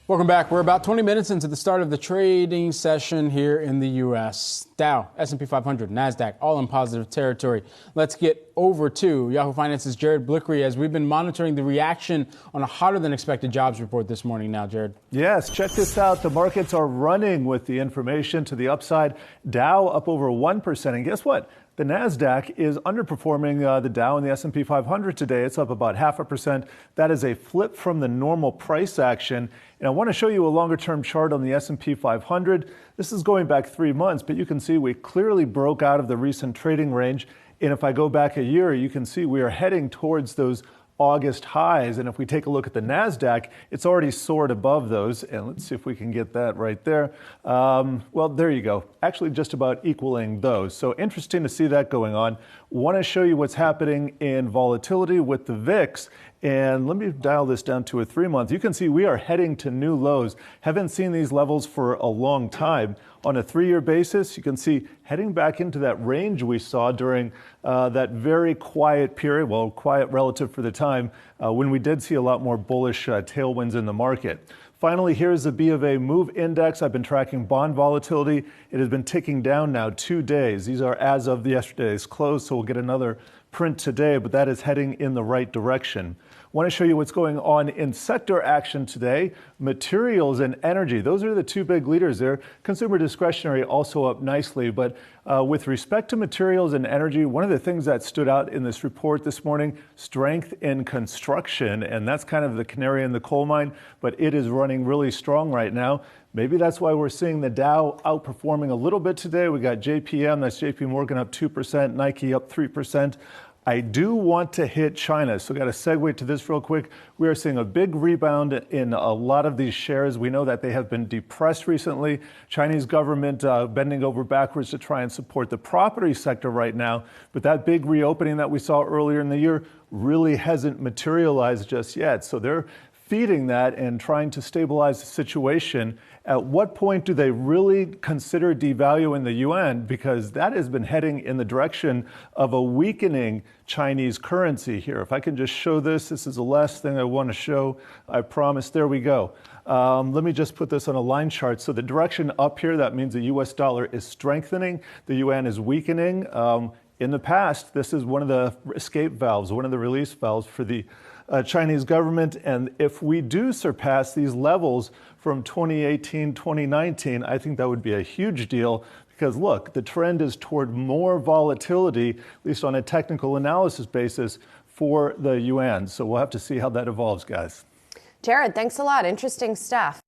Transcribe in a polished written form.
Welcome back. We're about 20 minutes into the start of the trading session here in the U.S. Dow, S&P 500, NASDAQ, all in positive territory. Let's get over to Yahoo Finance's Jared Blickery as we've been monitoring the reaction on a hotter than expected jobs report this morning now, Jared. Yes, check this out. The markets are running with the information to the upside. Dow up over 1%. And guess what? The NASDAQ is underperforming the Dow and the S&P 500 today. It's up about 0.5%. That is a flip from the normal price action. And I want to show you a longer-term chart on the S&P 500. This is going back 3 months, but you can see we clearly broke out of the recent trading range. And if I go back a year, you can see we are heading towards those August highs. And if we take a look at the NASDAQ, it's already soared above those. And let's see if we can get that right there. Well, there you go. Actually, just about equaling those. So interesting to see that going on. Want to show you what's happening in volatility with the VIX. And let me dial this down to a 3-month. You can see we are heading to new lows. Haven't seen these levels for a long time. On a 3-year basis, you can see heading back into that range we saw during that very quiet period, well, quiet relative for the time, when we did see a lot more bullish tailwinds in the market. Finally, here's the B of A Move Index. I've been tracking bond volatility. It has been ticking down now 2 days. These are as of yesterday's close, so we'll get another print today, but that is heading in the right direction. Want to show you what's going on in sector action today. Materials and energy, those are the two big leaders there. Consumer discretionary also up nicely, but with respect to materials and energy, one of the things that stood out in this report this morning, strength in construction, and that's kind of the canary in the coal mine, but it is running really strong right now. Maybe that's why we're seeing the Dow outperforming a little bit today. We got JPM, that's JP Morgan up 2%, Nike up 3%. I do want to hit China, so got to segue to this real quick. We are seeing a big rebound in a lot of these shares. We know that they have been depressed recently. Chinese government bending over backwards to try and support the property sector right now. But that big reopening that we saw earlier in the year really hasn't materialized just yet. So they're feeding that and trying to stabilize the situation. At what point do they really consider devaluing the yuan? Because that has been heading in the direction of a weakening Chinese currency here. If I can just show this, this is the last thing I want to show. I promise. There we go. Let me just put this on a line chart. So the direction up here, that means the US dollar is strengthening. The yuan is weakening. In the past, this is one of the escape valves, one of the release valves for the Chinese government. And if we do surpass these levels from 2018, 2019, I think that would be a huge deal because, look, the trend is toward more volatility, at least on a technical analysis basis, for the yuan. So we'll have to see how that evolves, guys. Jared, thanks a lot. Interesting stuff.